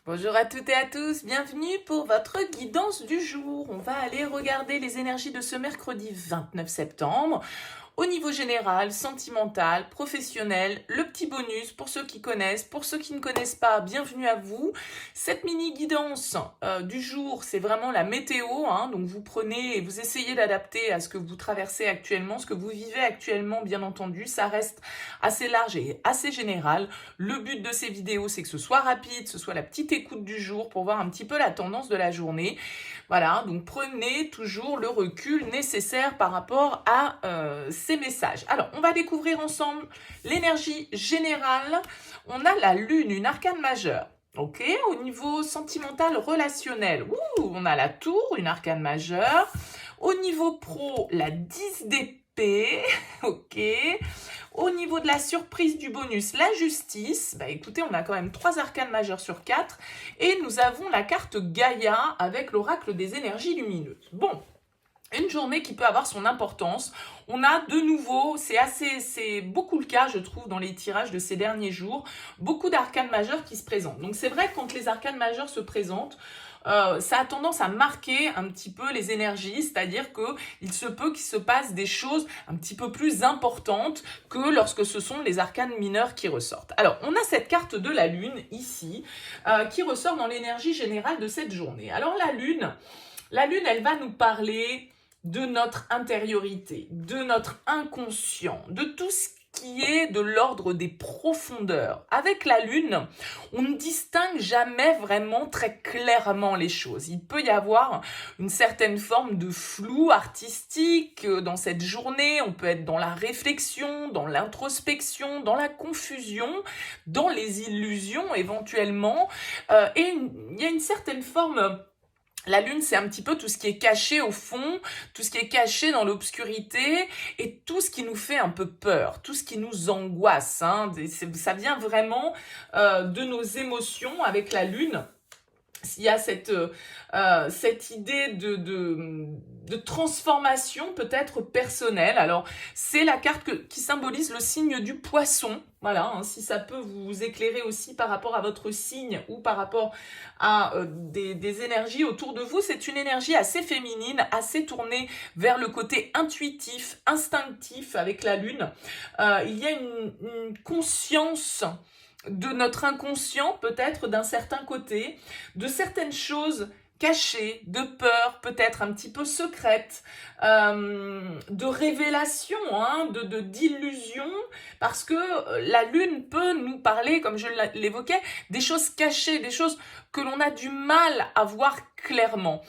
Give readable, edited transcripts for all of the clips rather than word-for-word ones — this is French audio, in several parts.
Bonjour à toutes et à tous, bienvenue pour votre guidance du jour. On va aller regarder les énergies de ce mercredi 29 septembre. Au niveau général, sentimental, professionnel, le petit bonus pour ceux qui connaissent, pour ceux qui ne connaissent pas, bienvenue à vous. Cette mini guidance du jour, c'est vraiment la météo, donc vous prenez et vous essayez d'adapter à ce que vous traversez actuellement, ce que vous vivez actuellement, bien entendu. Ça reste assez large et assez général. Le but de ces vidéos, c'est que ce soit rapide, ce soit la petite écoute du jour pour voir un petit peu la tendance de la journée. Voilà, donc prenez toujours le recul nécessaire par rapport à ces messages. Alors, on va découvrir ensemble l'énergie générale. On a la Lune, une arcane majeure. Ok, au niveau sentimental, relationnel, on a la Tour, une arcane majeure. Au niveau pro, la 10 d'épée, ok. Au niveau de la surprise du bonus, la justice, écoutez, on a quand même 3 arcanes majeures sur 4. Et nous avons la carte Gaïa avec l'oracle des énergies lumineuses. Bon, une journée qui peut avoir son importance. On a de nouveau, c'est beaucoup le cas, je trouve, dans les tirages de ces derniers jours, beaucoup d'arcanes majeures qui se présentent. Donc c'est vrai que quand les arcanes majeures se présentent, ça a tendance à marquer un petit peu les énergies, c'est-à-dire qu'il se peut qu'il se passe des choses un petit peu plus importantes que lorsque ce sont les arcanes mineures qui ressortent. Alors, on a cette carte de la Lune ici, qui ressort dans l'énergie générale de cette journée. Alors la Lune, elle va nous parler de notre intériorité, de notre inconscient, de tout ce qui est de l'ordre des profondeurs. Avec la Lune, on ne distingue jamais vraiment très clairement les choses. Il peut y avoir une certaine forme de flou artistique dans cette journée. On peut être dans la réflexion, dans l'introspection, dans la confusion, dans les illusions éventuellement. Et il y a une certaine forme... La Lune, c'est un petit peu tout ce qui est caché au fond, tout ce qui est caché dans l'obscurité et tout ce qui nous fait un peu peur, tout ce qui nous angoisse. Ça vient vraiment de nos émotions avec la Lune. Il y a cette idée de transformation peut-être personnelle. Alors, c'est la carte qui symbolise le signe du poisson. Voilà, si ça peut vous éclairer aussi par rapport à votre signe ou par rapport à des énergies autour de vous. C'est une énergie assez féminine, assez tournée vers le côté intuitif, instinctif avec la Lune. Il y a une conscience de notre inconscient, peut-être d'un certain côté, de certaines choses cachées, de peur, peut-être un petit peu secrètes, de révélations, d'illusions, parce que la Lune peut nous parler, comme je l'évoquais, des choses cachées, des choses que l'on a du mal à voir clairement.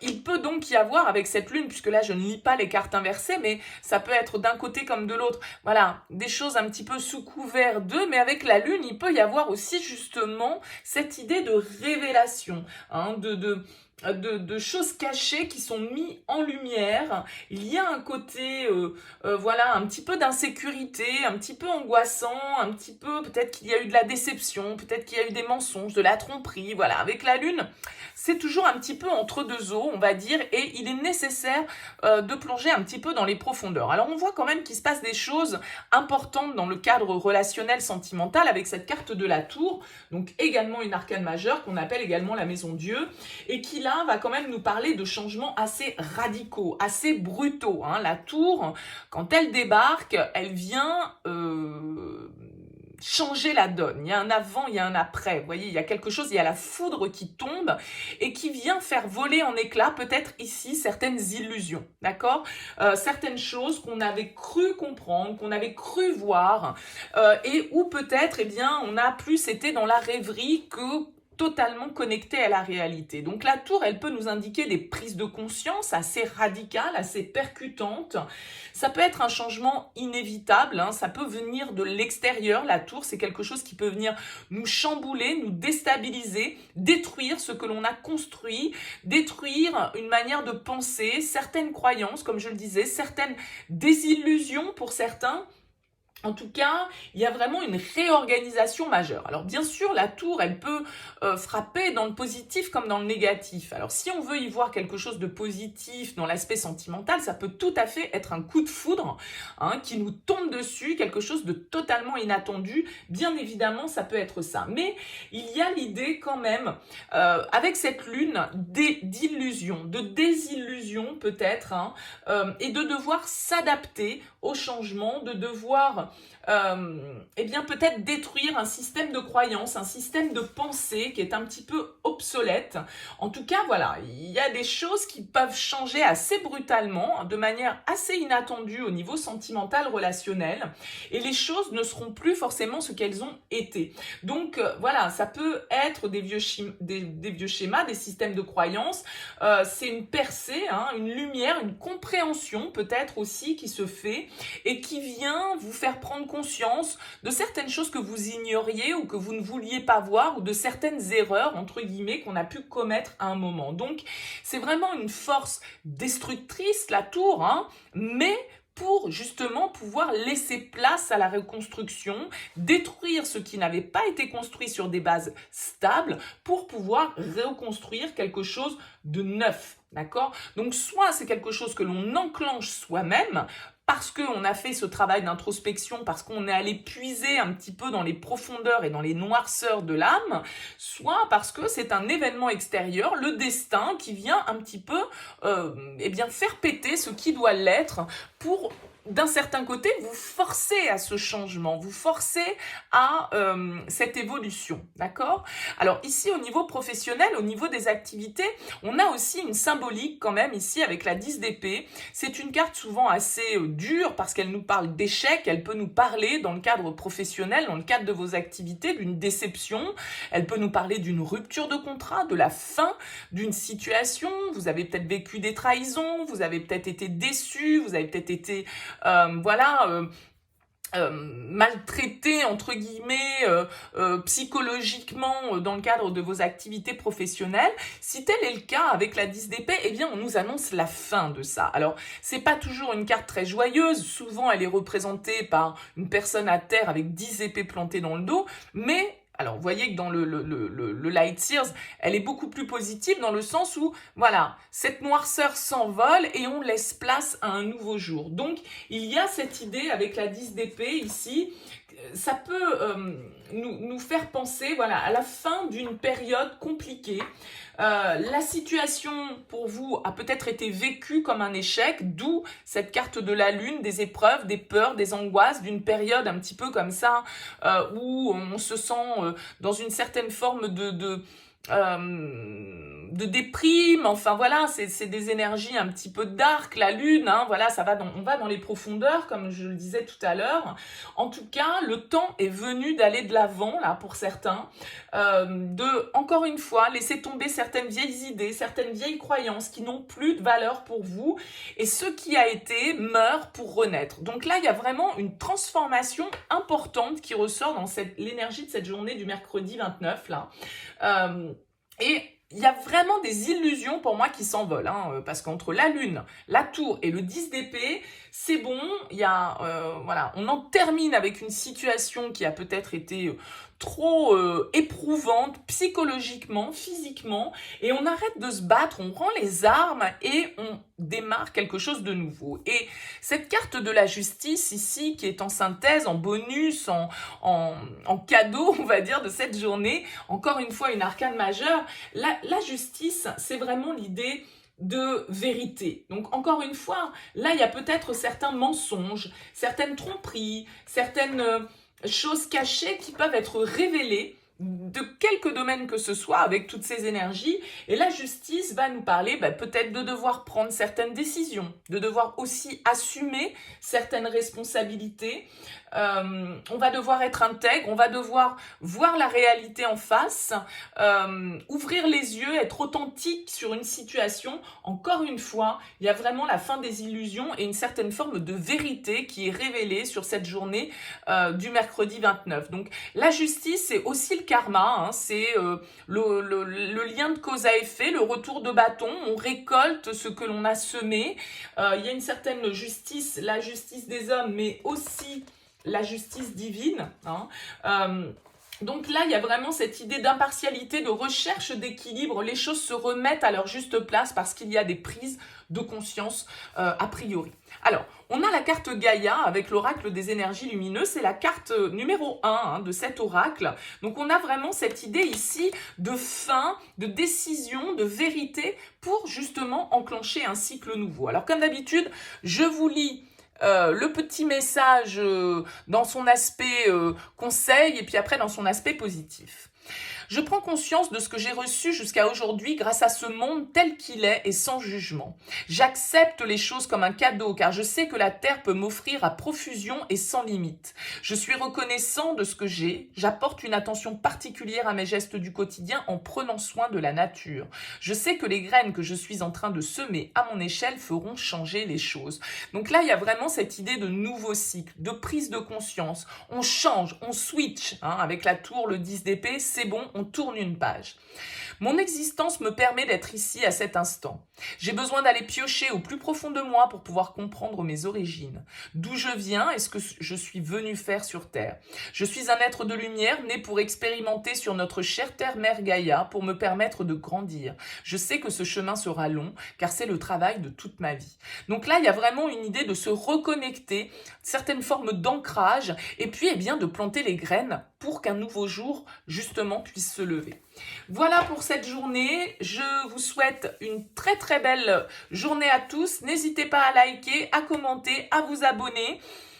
Il peut donc y avoir avec cette Lune, puisque là je ne lis pas les cartes inversées, mais ça peut être d'un côté comme de l'autre, voilà, des choses un petit peu sous couvert d'eux, mais avec la Lune, il peut y avoir aussi justement cette idée de révélation, de choses cachées qui sont mises en lumière. Il y a un côté, voilà, un petit peu d'insécurité, un petit peu angoissant, un petit peu, peut-être qu'il y a eu de la déception, peut-être qu'il y a eu des mensonges, de la tromperie, voilà. Avec la Lune, c'est toujours un petit peu entre deux eaux, on va dire, et il est nécessaire de plonger un petit peu dans les profondeurs. Alors on voit quand même qu'il se passe des choses importantes dans le cadre relationnel sentimental avec cette carte de la Tour, donc également une arcane majeure qu'on appelle également la Maison Dieu, et qui là va quand même nous parler de changements assez radicaux, assez brutaux. La Tour, quand elle débarque, elle vient changer la donne. Il y a un avant, il y a un après. Vous voyez, il y a quelque chose, il y a la foudre qui tombe et qui vient faire voler en éclats, peut-être ici, certaines illusions. D'accord, certaines choses qu'on avait cru comprendre, qu'on avait cru voir, et où peut-être, on a plus été dans la rêverie que totalement connecté à la réalité. Donc la Tour, elle peut nous indiquer des prises de conscience assez radicales, assez percutantes. Ça peut être un changement inévitable, ça peut venir de l'extérieur. La Tour, c'est quelque chose qui peut venir nous chambouler, nous déstabiliser, détruire ce que l'on a construit, détruire une manière de penser, certaines croyances, comme je le disais, certaines désillusions pour certains. En tout cas, il y a vraiment une réorganisation majeure. Alors bien sûr, la tour, elle peut frapper dans le positif comme dans le négatif. Alors si on veut y voir quelque chose de positif dans l'aspect sentimental, ça peut tout à fait être un coup de foudre hein, qui nous tombe dessus, quelque chose de totalement inattendu. Bien évidemment, ça peut être ça. Mais il y a l'idée quand même, avec cette lune, d'illusion, de désillusion peut-être, hein, et de devoir s'adapter au changement, de devoir eh bien peut-être détruire un système de croyance, un système de pensée qui est un petit peu obsolète. En tout cas, voilà, il y a des choses qui peuvent changer assez brutalement, de manière assez inattendue au niveau sentimental, relationnel, et les choses ne seront plus forcément ce qu'elles ont été. Donc voilà, ça peut être des vieux schémas, des systèmes de croyance, c'est une percée, hein, une lumière, une compréhension peut-être aussi qui se fait et qui vient vous faire prendre conscience de certaines choses que vous ignoriez ou que vous ne vouliez pas voir ou de certaines erreurs, entre guillemets, qu'on a pu commettre à un moment. Donc, c'est vraiment une force destructrice, la tour, hein, mais pour justement pouvoir laisser place à la reconstruction, détruire ce qui n'avait pas été construit sur des bases stables pour pouvoir reconstruire quelque chose de neuf. D'accord? Donc, soit c'est quelque chose que l'on enclenche soi-même, parce qu'on a fait ce travail d'introspection, parce qu'on est allé puiser un petit peu dans les profondeurs et dans les noirceurs de l'âme, soit parce que c'est un événement extérieur, le destin, qui vient un petit peu eh bien, faire péter ce qui doit l'être pour d'un certain côté, vous forcez à ce changement, vous forcez à cette évolution, d'accord? Alors ici, au niveau professionnel, au niveau des activités, on a aussi une symbolique quand même ici avec la 10 d'épée. C'est une carte souvent assez dure parce qu'elle nous parle d'échec, elle peut nous parler dans le cadre professionnel, dans le cadre de vos activités, d'une déception, elle peut nous parler d'une rupture de contrat, de la fin d'une situation, vous avez peut-être vécu des trahisons, vous avez peut-être été déçu, vous avez peut-être été maltraité entre guillemets psychologiquement dans le cadre de vos activités professionnelles. Si tel est le cas avec la 10 d'épée, eh bien on nous annonce la fin de ça. Alors c'est pas toujours une carte très joyeuse, souvent elle est représentée par une personne à terre avec 10 épées plantées dans le dos, mais alors, vous voyez que dans le Light Sears, elle est beaucoup plus positive dans le sens où, voilà, cette noirceur s'envole et on laisse place à un nouveau jour. Donc, il y a cette idée avec la 10 d'épée ici, ça peut nous faire penser voilà, à la fin d'une période compliquée. La situation pour vous a peut-être été vécue comme un échec, d'où cette carte de la lune, des épreuves, des peurs, des angoisses, d'une période un petit peu comme ça, où on se sent dans une certaine forme de déprime, enfin voilà, c'est des énergies un petit peu dark, la lune, hein, voilà, on va dans les profondeurs, comme je le disais tout à l'heure. En tout cas, le temps est venu d'aller de l'avant, là, pour certains, de, encore une fois, laisser tomber certaines vieilles idées, certaines vieilles croyances qui n'ont plus de valeur pour vous, et ce qui a été meurt pour renaître. Donc là, il y a vraiment une transformation importante qui ressort dans l'énergie de cette journée du mercredi 29, là. Et il y a vraiment des illusions pour moi qui s'envolent, hein, parce qu'entre la lune, la tour et le 10 d'épée, c'est bon, il y a, voilà, on en termine avec une situation qui a peut-être été trop éprouvante psychologiquement, physiquement, et on arrête de se battre, on rend les armes et on démarre quelque chose de nouveau. Et cette carte de la justice ici, qui est en synthèse, en bonus, en cadeau, on va dire, de cette journée, encore une fois une arcane majeure, la justice, c'est vraiment l'idée de vérité. Donc encore une fois, là il y a peut-être certains mensonges, certaines tromperies, certaines choses cachées qui peuvent être révélées de quelque domaine que ce soit avec toutes ces énergies, et la justice va nous parler peut-être de devoir prendre certaines décisions, de devoir aussi assumer certaines responsabilités. On va devoir être intègre, on va devoir voir la réalité en face, ouvrir les yeux, être authentique sur une situation. Encore une fois, il y a vraiment la fin des illusions et une certaine forme de vérité qui est révélée sur cette journée du mercredi 29. Donc la justice, c'est aussi le karma, hein, c'est le lien de cause à effet, le retour de bâton, on récolte ce que l'on a semé. Il y a une certaine justice, la justice des hommes, mais aussi la justice divine, hein. Donc là, il y a vraiment cette idée d'impartialité, de recherche d'équilibre. Les choses se remettent à leur juste place parce qu'il y a des prises de conscience a priori. Alors, on a la carte Gaïa avec l'oracle des énergies lumineuses. C'est la carte numéro 1 de cet oracle. Donc, on a vraiment cette idée ici de fin, de décision, de vérité pour justement enclencher un cycle nouveau. Alors, comme d'habitude, je vous lis le petit message dans son aspect conseil et puis après dans son aspect positif. Je prends conscience de ce que j'ai reçu jusqu'à aujourd'hui grâce à ce monde tel qu'il est et sans jugement. J'accepte les choses comme un cadeau car je sais que la terre peut m'offrir à profusion et sans limite. Je suis reconnaissant de ce que j'ai. J'apporte une attention particulière à mes gestes du quotidien en prenant soin de la nature. Je sais que les graines que je suis en train de semer à mon échelle feront changer les choses. Donc là, il y a vraiment cette idée de nouveau cycle, de prise de conscience. On change, on switch. Avec la tour, le 10 d'épée, c'est bon, on tourne une page. Mon existence me permet d'être ici à cet instant. J'ai besoin d'aller piocher au plus profond de moi pour pouvoir comprendre mes origines. D'où je viens et ce que je suis venu faire sur Terre. Je suis un être de lumière né pour expérimenter sur notre chère Terre-Mère Gaïa pour me permettre de grandir. Je sais que ce chemin sera long car c'est le travail de toute ma vie. Donc là, il y a vraiment une idée de se reconnecter, certaines formes d'ancrage et puis de planter les graines pour qu'un nouveau jour justement puisse se lever. Voilà pour cette journée. Je vous souhaite une très très belle journée à tous. N'hésitez pas à liker, à commenter, à vous abonner.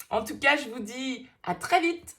En tout cas, je vous dis à très vite.